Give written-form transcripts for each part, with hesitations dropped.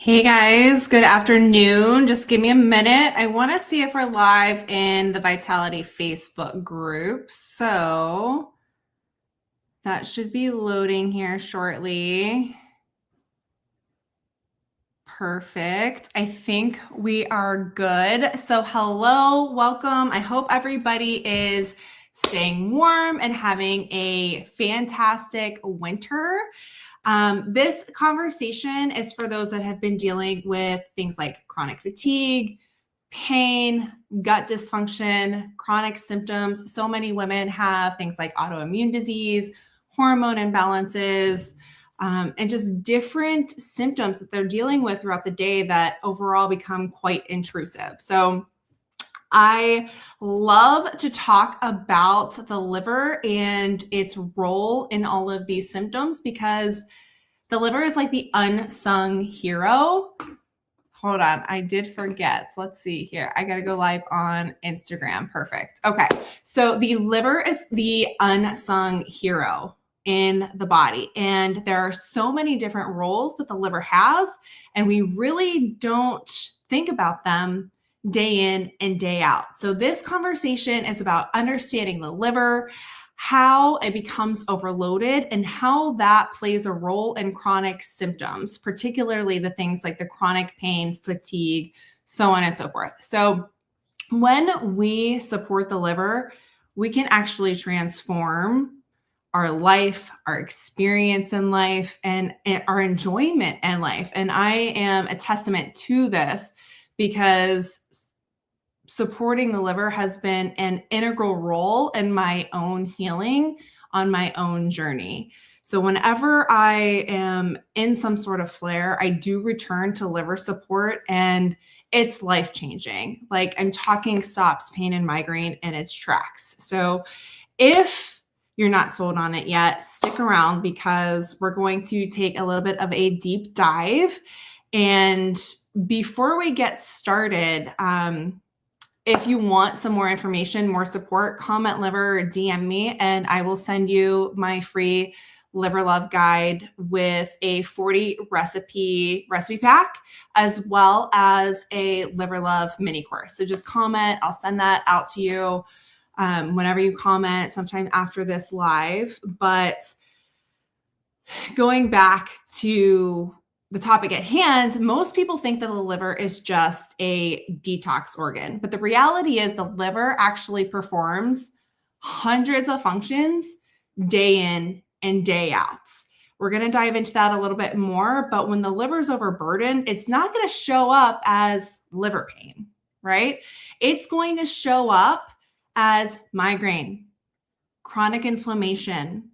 Hey guys, good afternoon. Just give me a minute. I want to see if we're live in the Vitality Facebook group. So that should be loading here shortly. Perfect. I think we are good. So hello, welcome. I hope everybody is staying warm and having a fantastic winter. This conversation is for those that have been dealing with things like chronic fatigue, pain, gut dysfunction, chronic symptoms. So many women have things like autoimmune disease, hormone imbalances, and just different symptoms that they're dealing with throughout the day that overall become quite intrusive. So I love to talk about the liver and its role in all of these symptoms because the liver is like the unsung hero. Hold on, I did forget. Let's see here. I got to go live on Instagram. Perfect. Okay, so the liver is the unsung hero in the body, and there are so many different roles that the liver has, and we really don't think about them day in and day out. So this conversation is about understanding the liver, how it becomes overloaded, and how that plays a role in chronic symptoms, particularly the things like the chronic pain, fatigue, so on and so forth. So when we support the liver, we can actually transform our life, our experience in life, and our enjoyment in life. And I am a testament to this because supporting the liver has been an integral role in my own healing on my own journey. So whenever I am in some sort of flare, I do return to liver support, and it's life-changing. Like, I'm talking stops pain and migraine in its tracks. So if you're not sold on it yet, stick around because we're going to take a little bit of a deep dive. And before we get started, if you want some more information, more support, comment liver, DM me, and I will send you my free liver love guide with a 40 recipe pack, as well as a liver love mini course. So just comment, I'll send that out to you whenever you comment, sometime after this live. But going back to the topic at hand, most people think that the liver is just a detox organ, but the reality is the liver actually performs hundreds of functions day in and day out. We're going to dive into that a little bit more, but when the liver's overburdened, it's not going to show up as liver pain, right? It's going to show up as migraine, chronic inflammation,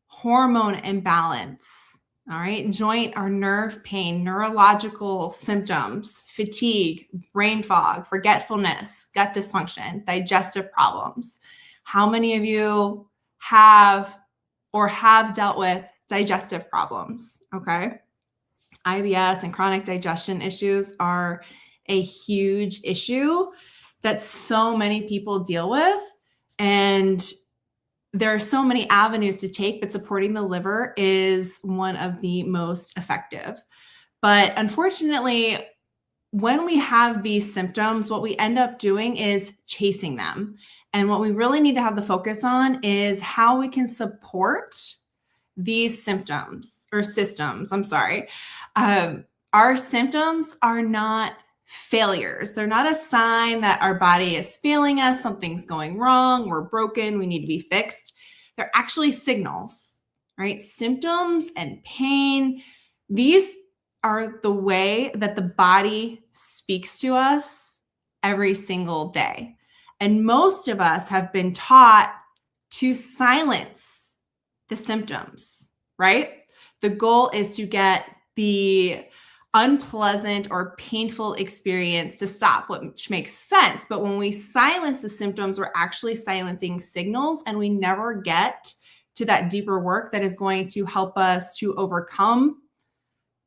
hormone imbalance, all right, joint or nerve pain, neurological symptoms, fatigue, brain fog, forgetfulness, gut dysfunction, digestive problems. How many of you have or have dealt with digestive problems? Okay. IBS and chronic digestion issues are a huge issue that so many people deal with. And there are so many avenues to take, but supporting the liver is one of the most effective. But unfortunately, when we have these symptoms, what we end up doing is chasing them. And what we really need to have the focus on is how we can support these symptoms or systems. I'm sorry. Our symptoms are not failures. They're not a sign that our body is failing us, something's going wrong, we're broken, we need to be fixed. They're actually signals, right? Symptoms and pain, these are the way that the body speaks to us every single day. And most of us have been taught to silence the symptoms, right? The goal is to get the unpleasant or painful experience to stop, which makes sense. But when we silence the symptoms, we're actually silencing signals, and we never get to that deeper work that is going to help us to overcome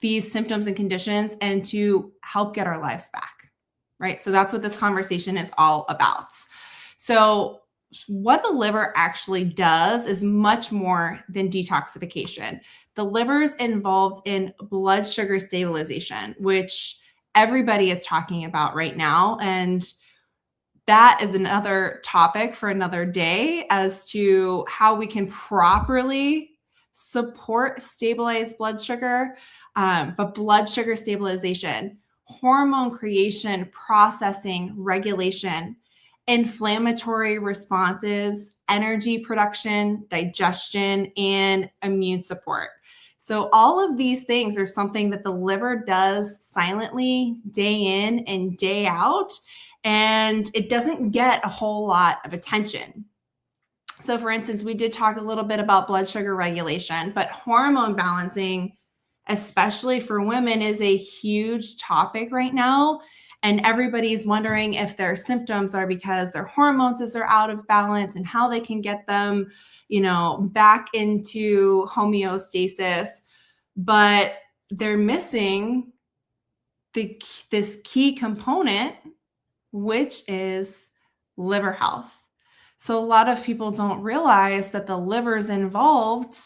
these symptoms and conditions and to help get our lives back, right? So that's what this conversation is all about. So what the liver actually does is much more than detoxification. The liver is involved in blood sugar stabilization, which everybody is talking about right now. And that is another topic for another day as to how we can properly support stabilized blood sugar. But blood sugar stabilization, hormone creation, processing, regulation, inflammatory responses, energy production, digestion, and immune support. So all of these things are something that the liver does silently day in and day out, and it doesn't get a whole lot of attention. So for instance, we did talk a little bit about blood sugar regulation, but hormone balancing, especially for women, is a huge topic right now. And everybody's wondering if their symptoms are because their hormones are out of balance and how they can get them, back into homeostasis. But they're missing this key component, which is liver health. So a lot of people don't realize that the liver is involved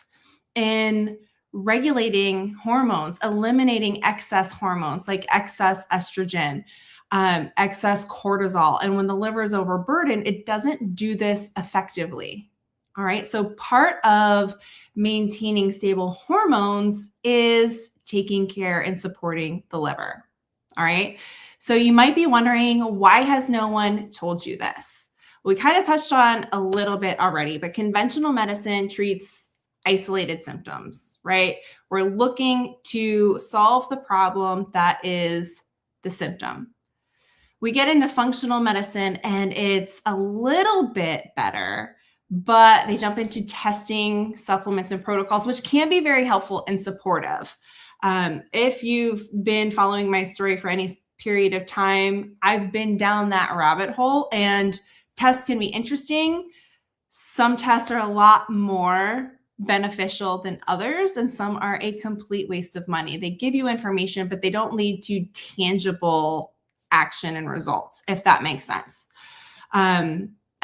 in regulating hormones, eliminating excess hormones like excess estrogen, excess cortisol. And when the liver is overburdened, it doesn't do this effectively. All right. So part of maintaining stable hormones is taking care and supporting the liver. All right. So you might be wondering, why has no one told you this? We kind of touched on a little bit already, but conventional medicine treats isolated symptoms, right? We're looking to solve the problem that is the symptom. We get into functional medicine and it's a little bit better, but they jump into testing, supplements, and protocols, which can be very helpful and supportive. If you've been following my story for any period of time, I've been down that rabbit hole, and tests can be interesting. Some tests are a lot more beneficial than others, and some are a complete waste of money. They give you information, but they don't lead to tangible action and results, if that makes sense.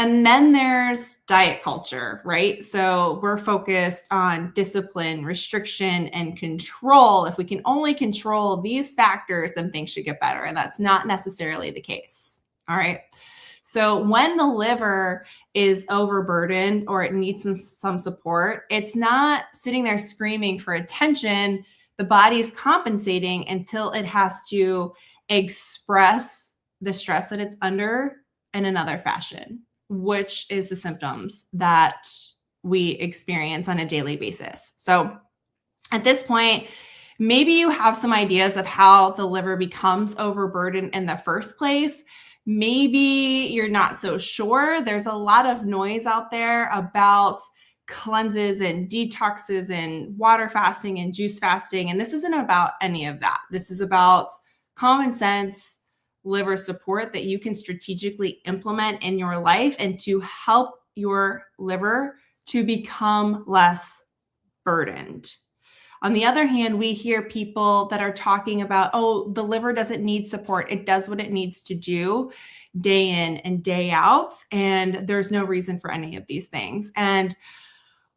And then there's diet culture, right? So we're focused on discipline, restriction, and control. If we can only control these factors, then things should get better. And that's not necessarily the case. All right. So when the liver is overburdened or it needs some support, it's not sitting there screaming for attention. The body's compensating until it has to express the stress that it's under in another fashion, which is the symptoms that we experience on a daily basis. So at this point, maybe you have some ideas of how the liver becomes overburdened in the first place. Maybe you're not so sure. There's a lot of noise out there about cleanses and detoxes and water fasting and juice fasting. And this isn't about any of that. This is about common sense liver support that you can strategically implement in your life and to help your liver to become less burdened. On the other hand, we hear people that are talking about, oh, the liver doesn't need support. It does what it needs to do day in and day out. And there's no reason for any of these things. And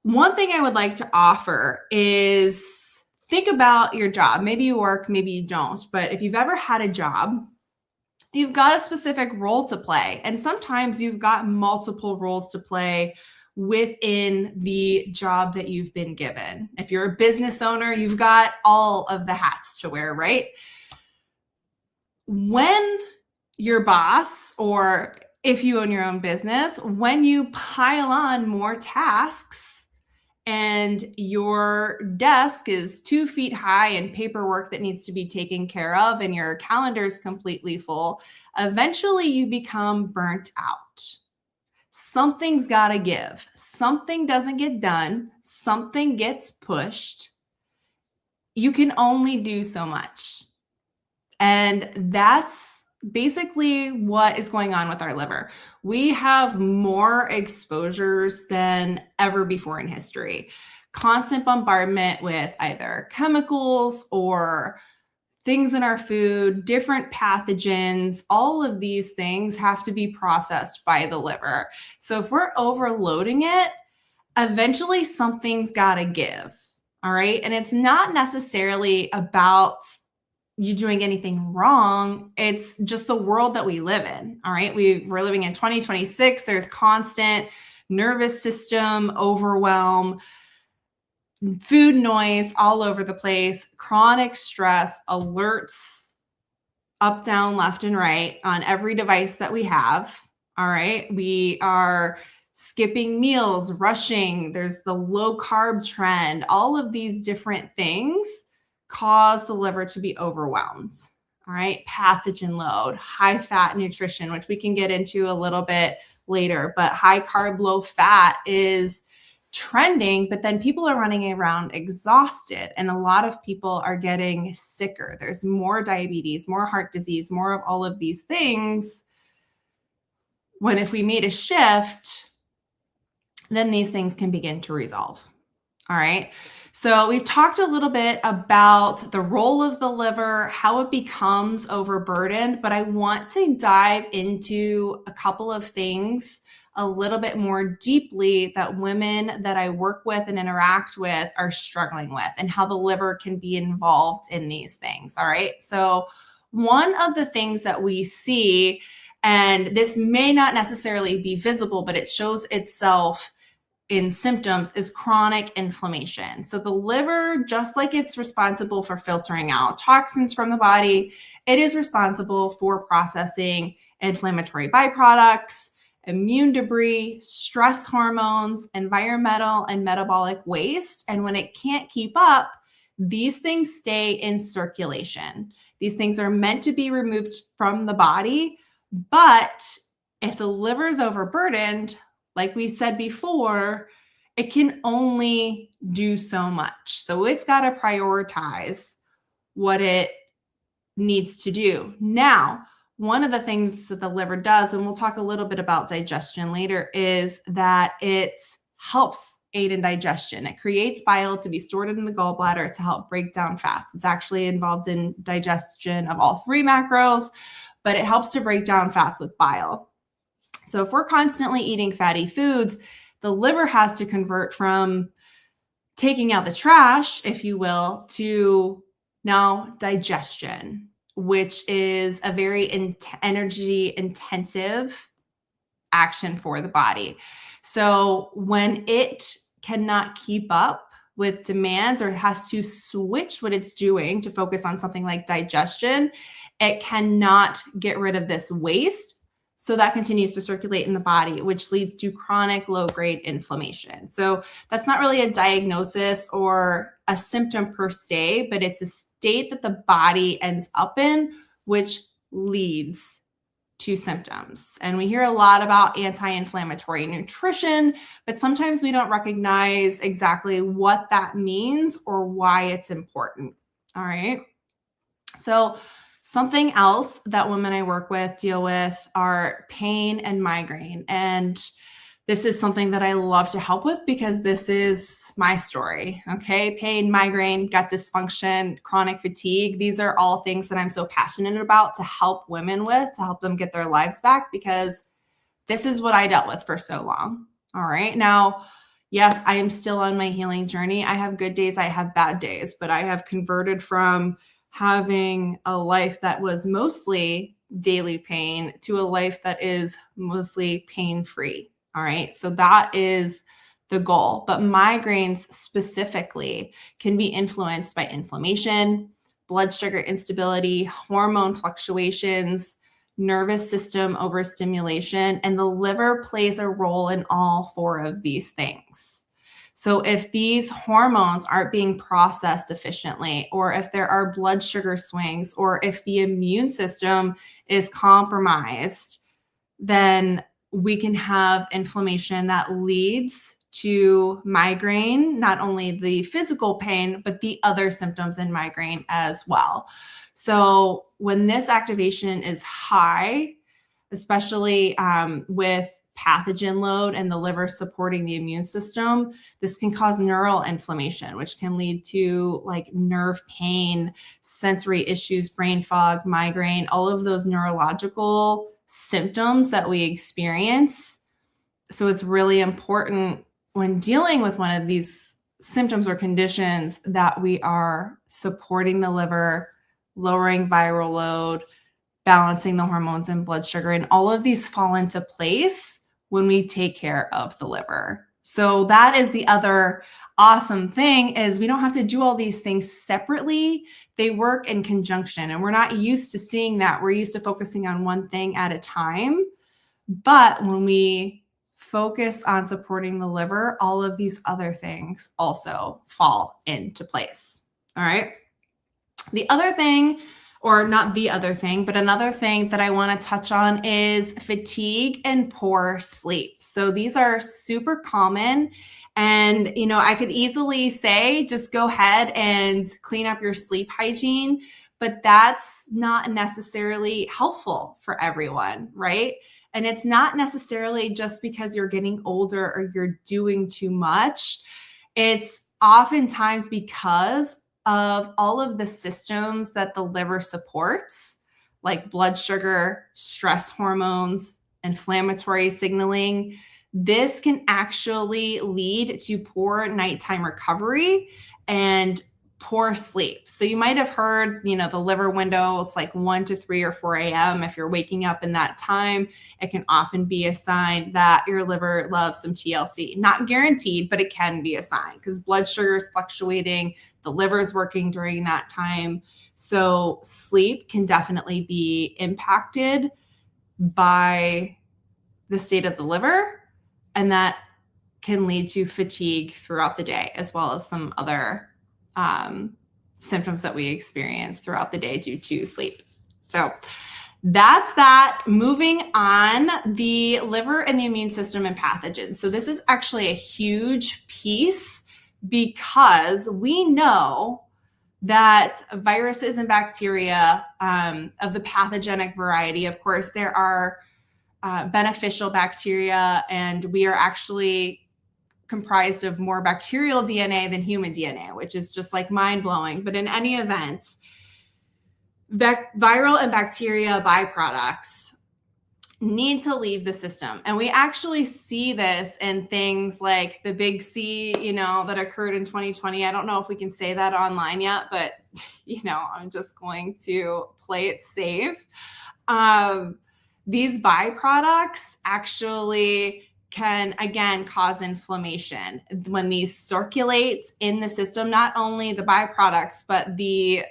one thing I would like to offer is think about your job. Maybe you work, maybe you don't. But if you've ever had a job, you've got a specific role to play. And sometimes you've got multiple roles to play within the job that you've been given. If you're a business owner, you've got all of the hats to wear, right? When your boss, or if you own your own business, when you pile on more tasks and your desk is 2 feet high and paperwork that needs to be taken care of and your calendar is completely full, eventually you become burnt out. Something's got to give. Something doesn't get done. Something gets pushed. You can only do so much. And that's basically what is going on with our liver. We have more exposures than ever before in history. Constant bombardment with either chemicals or things in our food, different pathogens, all of these things have to be processed by the liver. So if we're overloading it, eventually something's got to give. All right. And it's not necessarily about you doing anything wrong. It's just the world that we live in. All right. We're living in 2026. There's constant nervous system overwhelm, food noise all over the place, chronic stress, alerts up, down, left, and right on every device that we have. All right. We are skipping meals, rushing. There's the low carb trend. All of these different things cause the liver to be overwhelmed. All right. Pathogen load, high fat nutrition, which we can get into a little bit later, but high carb, low fat is trending, but then people are running around exhausted, and a lot of people are getting sicker. There's more diabetes, more heart disease, more of all of these things. When if we made a shift, then these things can begin to resolve. All right. So we've talked a little bit about the role of the liver, how it becomes overburdened, but I want to dive into a couple of things a little bit more deeply that women that I work with and interact with are struggling with, and how the liver can be involved in these things. All right. So one of the things that we see, and this may not necessarily be visible, but it shows itself in symptoms, is chronic inflammation. So the liver, just like it's responsible for filtering out toxins from the body, it is responsible for processing inflammatory byproducts, immune debris, stress hormones, environmental and metabolic waste. And when it can't keep up, these things stay in circulation. These things are meant to be removed from the body, but if the liver is overburdened, like we said before, it can only do so much. So it's got to prioritize what it needs to do. Now, one of the things that the liver does, and we'll talk a little bit about digestion later, is that it helps aid in digestion. It creates bile to be stored in the gallbladder to help break down fats. It's actually involved in digestion of all three macros, but it helps to break down fats with bile. So if we're constantly eating fatty foods, the liver has to convert from taking out the trash, if you will, to now digestion, which is a very energy intensive action for the body. So when it cannot keep up with demands or has to switch what it's doing to focus on something like digestion, it cannot get rid of this waste. So that continues to circulate in the body, which leads to chronic low-grade inflammation. So that's not really a diagnosis or a symptom per se, but it's a state that the body ends up in, which leads to symptoms. And we hear a lot about anti-inflammatory nutrition, but sometimes we don't recognize exactly what that means or why it's important. All right. So something else that women I work with deal with are pain and migraine. And this is something that I love to help with because this is my story. Okay. Pain, migraine, gut dysfunction, chronic fatigue. These are all things that I'm so passionate about to help women with, to help them get their lives back, because this is what I dealt with for so long. All right. Now, yes, I am still on my healing journey. I have good days, I have bad days, but I have converted from having a life that was mostly daily pain to a life that is mostly pain-free. All right. So that is the goal. But migraines specifically can be influenced by inflammation, blood sugar instability, hormone fluctuations, nervous system overstimulation, and the liver plays a role in all four of these things. So if these hormones aren't being processed efficiently, or if there are blood sugar swings, or if the immune system is compromised, then we can have inflammation that leads to migraine, not only the physical pain, but the other symptoms in migraine as well. So when this activation is high, especially with pathogen load and the liver supporting the immune system, this can cause neural inflammation, which can lead to like nerve pain, sensory issues, brain fog, migraine, all of those neurological symptoms that we experience. So it's really important when dealing with one of these symptoms or conditions that we are supporting the liver, lowering viral load, balancing the hormones and blood sugar, and all of these fall into place when we take care of the liver. So that is the other awesome thing, is we don't have to do all these things separately. They work in conjunction, and we're not used to seeing that. We're used to focusing on one thing at a time. But when we focus on supporting the liver, all of these other things also fall into place. All right. The other thing, or not the other thing, but another thing that I want to touch on is fatigue and poor sleep. So these are super common. And, I could easily say, just go ahead and clean up your sleep hygiene, but that's not necessarily helpful for everyone, right? And it's not necessarily just because you're getting older or you're doing too much. It's oftentimes because of all of the systems that the liver supports, like blood sugar, stress hormones, inflammatory signaling. This can actually lead to poor nighttime recovery and poor sleep. So you might have heard, the liver window, it's like 1 to 3 or 4 a.m. If you're waking up in that time, it can often be a sign that your liver loves some TLC. Not guaranteed, but it can be a sign because blood sugar is fluctuating, the liver is working during that time. So sleep can definitely be impacted by the state of the liver, and that can lead to fatigue throughout the day, as well as some other symptoms that we experience throughout the day due to sleep. So that's that. Moving on, the liver and the immune system and pathogens. So this is actually a huge piece because we know that viruses and bacteria of the pathogenic variety, of course, there are beneficial bacteria, and we are actually comprised of more bacterial DNA than human DNA, which is just like mind-blowing. But in any event, viral and bacteria byproducts need to leave the system. And we actually see this in things like the big C, that occurred in 2020. I don't know if we can say that online yet, but, I'm just going to play it safe. These byproducts actually can, again, cause inflammation. When these circulate in the system, not only the byproducts, but the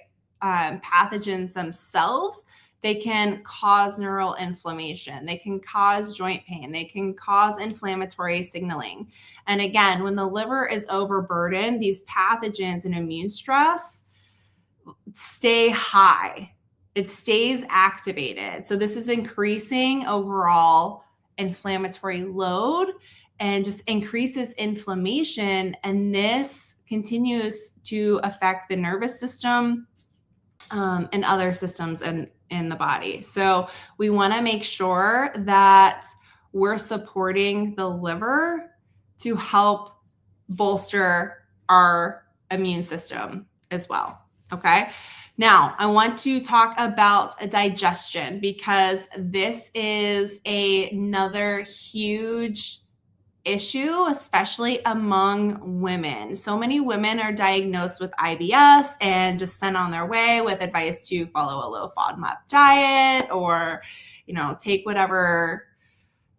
pathogens themselves, they can cause neural inflammation. They can cause joint pain. They can cause inflammatory signaling. And again, when the liver is overburdened, these pathogens and immune stress stay high. It stays activated. So this is increasing overall inflammatory load and just increases inflammation. And this continues to affect the nervous system and other systems in the body. So we want to make sure that we're supporting the liver to help bolster our immune system as well. Okay. Now, I want to talk about digestion because this is another huge issue, especially among women. So many women are diagnosed with IBS and just sent on their way with advice to follow a low FODMAP diet or, take whatever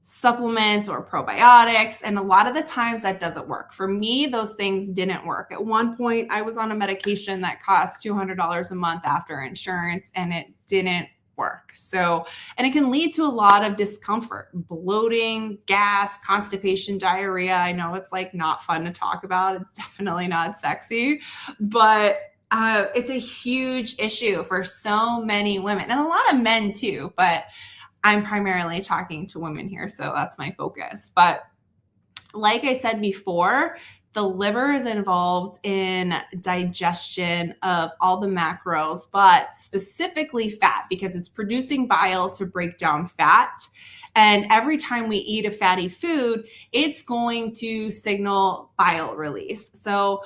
supplements or probiotics. And a lot of the times that doesn't work. For me, those things didn't work. At one point, I was on a medication that cost $200 a month after insurance, and it didn't work. So, and it can lead to a lot of discomfort, bloating, gas, constipation, diarrhea. I know it's like not fun to talk about. It's definitely not sexy, but it's a huge issue for so many women and a lot of men too, but I'm primarily talking to women here, so that's my focus. But like I said before, the liver is involved in digestion of all the macros, but specifically fat, because it's producing bile to break down fat. And every time we eat a fatty food, it's going to signal bile release. So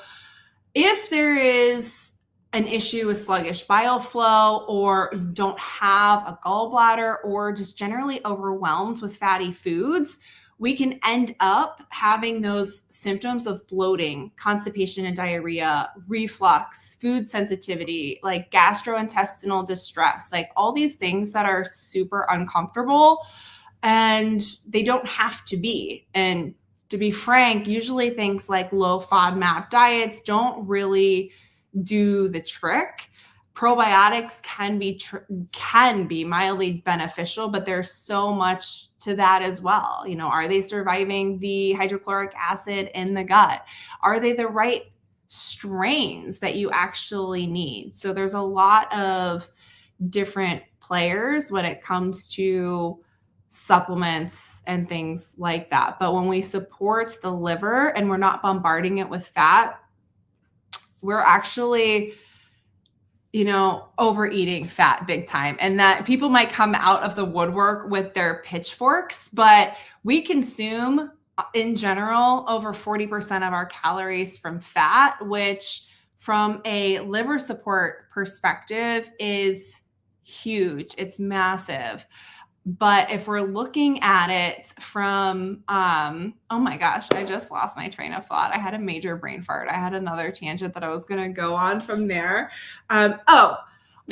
if there is an issue with sluggish bile flow, or you don't have a gallbladder, or just generally overwhelmed with fatty foods, we can end up having those symptoms of bloating, constipation and diarrhea, reflux, food sensitivity, like gastrointestinal distress, like all these things that are super uncomfortable, and they don't have to be. And to be frank, usually things like low FODMAP diets don't really do the trick. Probiotics can be mildly beneficial, but there's so much to that as well. You know, are they surviving the hydrochloric acid in the gut? Are they the right strains that you actually need? So there's a lot of different players when it comes to supplements and things like that. But when we support the liver and we're not bombarding it with fat, we're actually, you know, overeating fat big time. And that people might come out of the woodwork with their pitchforks, but we consume in general over 40% of our calories from fat, which from a liver support perspective is huge. It's massive. But if we're looking at it from, oh my gosh, I just lost my train of thought. I had a major brain fart. I had another tangent that I was going to go on from there.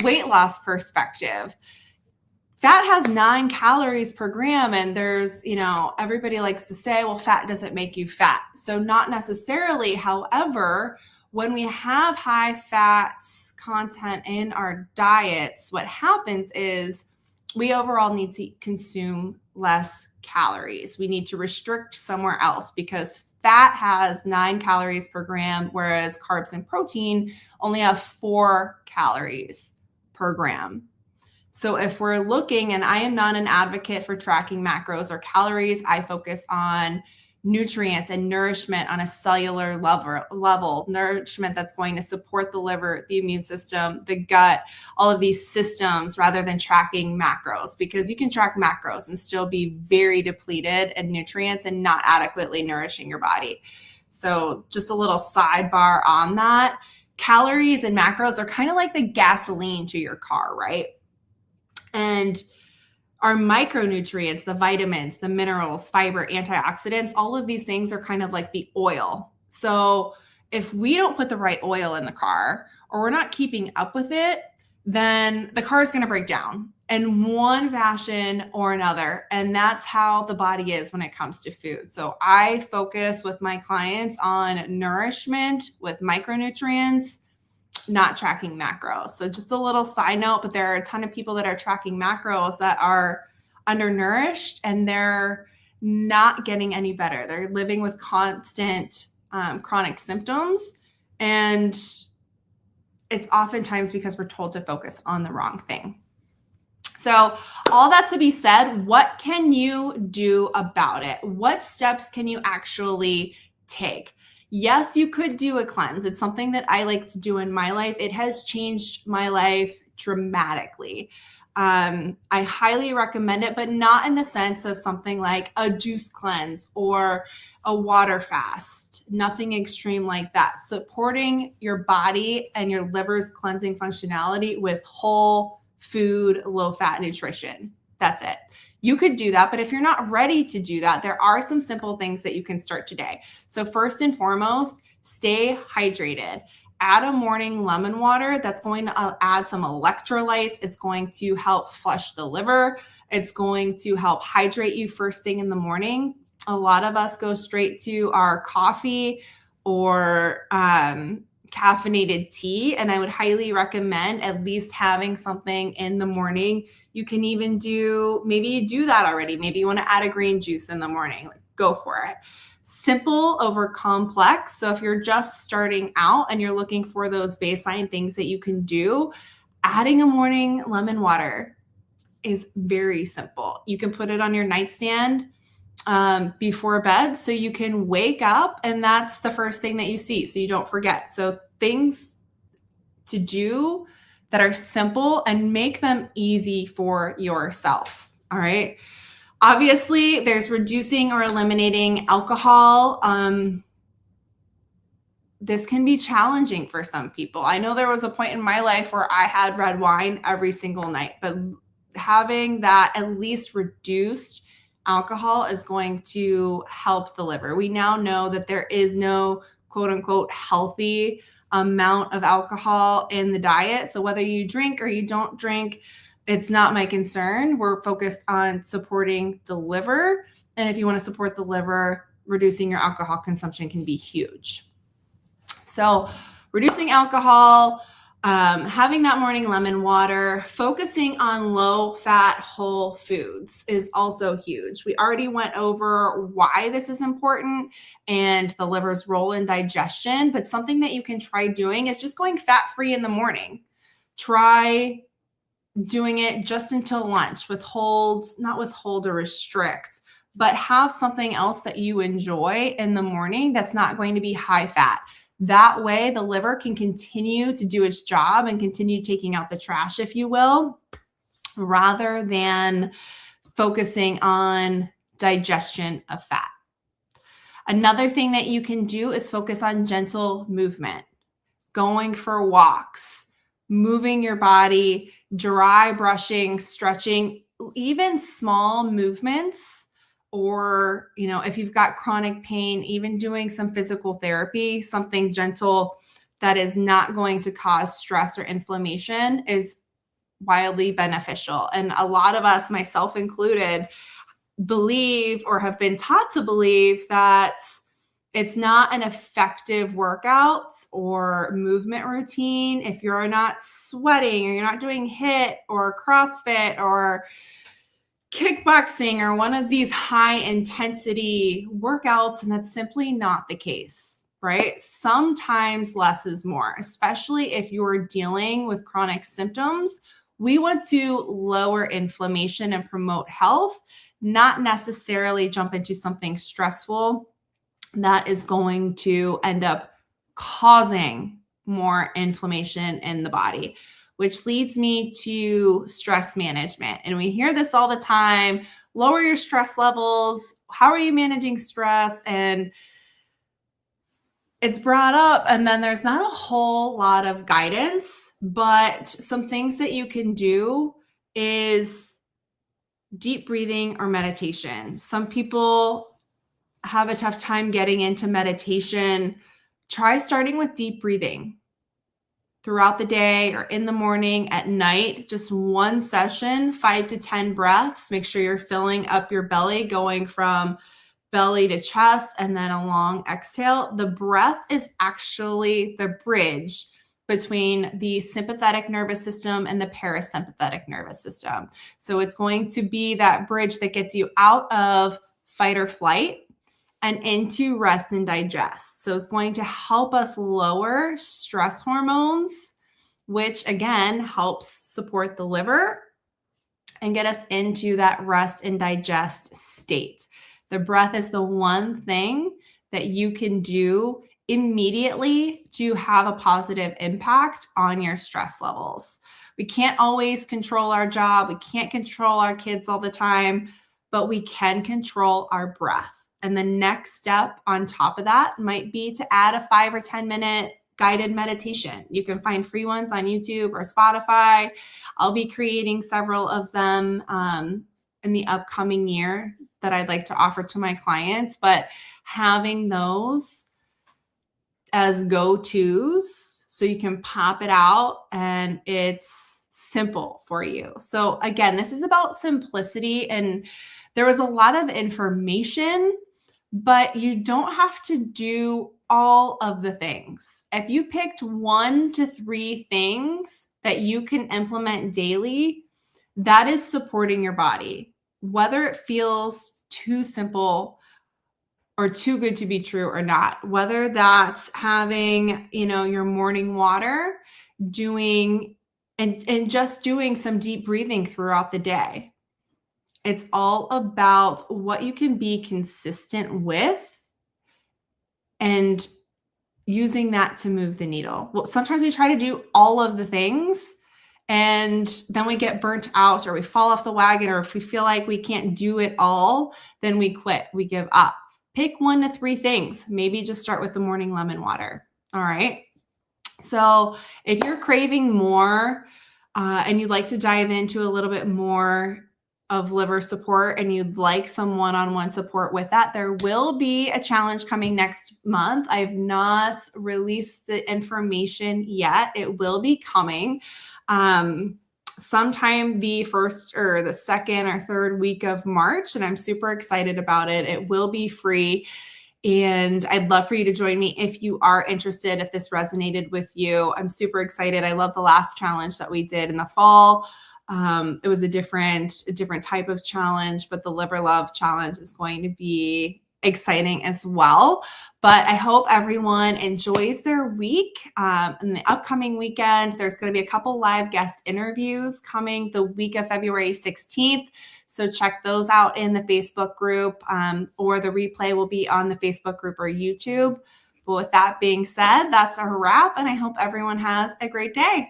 Weight loss perspective. Fat has 9 calories per gram. And there's, you know, everybody likes to say, well, fat doesn't make you fat. So not necessarily. However, when we have high fats content in our diets, what happens is we overall need to consume less calories. We need to restrict somewhere else, because fat has 9 calories per gram, whereas carbs and protein only have 4 calories per gram. So if we're looking, and I am not an advocate for tracking macros or calories, I focus on nutrients and nourishment on a cellular level, nourishment that's going to support the liver, the immune system, the gut, all of these systems, rather than tracking macros, because you can track macros and still be very depleted in nutrients and not adequately nourishing your body. So just a little sidebar on that. Calories and macros are kind of like the gasoline to your car, right? And our micronutrients, the vitamins, the minerals, fiber, antioxidants, all of these things are kind of like the oil. So if we don't put the right oil in the car, or we're not keeping up with it, then the car is going to break down in one fashion or another. And that's how the body is when it comes to food. So I focus with my clients on nourishment with micronutrients, not tracking macros. So just a little side note, but there are a ton of people that are tracking macros that are undernourished, and they're not getting any better. They're living with constant chronic symptoms. And it's oftentimes because we're told to focus on the wrong thing. So all that to be said, what can you do about it? What steps can you actually take? Yes, you could do a cleanse. It's something that I like to do in my life. It has changed my life dramatically. I highly recommend it, but not in the sense of something like a juice cleanse or a water fast, nothing extreme like that. Supporting your body and your liver's cleansing functionality with whole food, low fat nutrition. That's it. You could do that, but if you're not ready to do that, there are some simple things that you can start today. So first and foremost, stay hydrated. Add a morning lemon water that's going to add some electrolytes. It's going to help flush the liver. It's going to help hydrate you first thing in the morning. A lot of us go straight to our coffee or caffeinated tea, and I would highly recommend at least having something in the morning. You can even maybe you do that already. Maybe you want to add a green juice in the morning. Go for it. Simple over complex. So if you're just starting out and you're looking for those baseline things that you can do, adding a morning lemon water is very simple. You can put it on your nightstand. before bed so you can wake up and that's the first thing that you see so you don't forget. So things to do that are simple and make them easy for yourself. All right. Obviously, there's reducing or eliminating alcohol. This can be challenging for some people. I know there was a point in my life where I had red wine every single night, but having that at least reduced alcohol is going to help the liver. We now know that there is no quote unquote healthy amount of alcohol in the diet. So whether you drink or you don't drink, it's not my concern. We're focused on supporting the liver. And if you want to support the liver, reducing your alcohol consumption can be huge. So reducing alcohol, having that morning lemon water, focusing on low-fat whole foods is also huge. We already went over why this is important and the liver's role in digestion, but something that you can try doing is just going fat-free in the morning. Try doing it just until lunch, not withhold or restrict, but have something else that you enjoy in the morning that's not going to be high fat. That way the liver can continue to do its job and continue taking out the trash, if you will, rather than focusing on digestion of fat. Another thing that you can do is focus on gentle movement, going for walks, moving your body, dry brushing, stretching, even small movements. Or, if you've got chronic pain, even doing some physical therapy, something gentle that is not going to cause stress or inflammation is wildly beneficial. And a lot of us, myself included, believe or have been taught to believe that it's not an effective workout or movement routine if you're not sweating or you're not doing HIIT or CrossFit or kickboxing or one of these high intensity workouts, and that's simply not the case, right? Sometimes less is more, especially if you're dealing with chronic symptoms. We want to lower inflammation and promote health, not necessarily jump into something stressful that is going to end up causing more inflammation in the body, which leads me to stress management. And we hear this all the time, lower your stress levels. How are you managing stress? And it's brought up, and then there's not a whole lot of guidance, but some things that you can do is deep breathing or meditation. Some people have a tough time getting into meditation. Try starting with deep breathing throughout the day or in the morning, at night, just one session, 5 to 10 breaths. Make sure you're filling up your belly, going from belly to chest and then a long exhale. The breath is actually the bridge between the sympathetic nervous system and the parasympathetic nervous system. So it's going to be that bridge that gets you out of fight or flight and into rest and digest. So it's going to help us lower stress hormones, which again helps support the liver and get us into that rest and digest state. The breath is the one thing that you can do immediately to have a positive impact on your stress levels. We can't always control our job. We can't control our kids all the time, but we can control our breath. And the next step on top of that might be to add a 5 or 10 minute guided meditation. You can find free ones on YouTube or Spotify. I'll be creating several of them in the upcoming year that I'd like to offer to my clients, but having those as go-tos so you can pop it out and it's simple for you. So again, this is about simplicity, and there was a lot of information, but you don't have to do all of the things. If you picked 1 to 3 things that you can implement daily, that is supporting your body, whether it feels too simple or too good to be true or not, whether that's having, your morning water, doing and just doing some deep breathing throughout the day. It's all about what you can be consistent with and using that to move the needle. Well, sometimes we try to do all of the things and then we get burnt out or we fall off the wagon, or if we feel like we can't do it all, then we quit, we give up. Pick 1 to 3 things. Maybe just start with the morning lemon water. All right. So if you're craving more and you'd like to dive into a little bit more of liver support and you'd like some one-on-one support with that, there will be a challenge coming next month. I have not released the information yet. It will be coming sometime the 1st or the 2nd or 3rd week of March, and I'm super excited about it. It will be free. And I'd love for you to join me if you are interested, if this resonated with you. I'm super excited. I love the last challenge that we did in the fall. It was a different type of challenge, but the Liver Love Challenge is going to be exciting as well. But I hope everyone enjoys their week. In the upcoming weekend, there's going to be a couple live guest interviews coming the week of February 16th. So check those out in the Facebook group, or the replay will be on the Facebook group or YouTube. But with that being said, that's a wrap, and I hope everyone has a great day.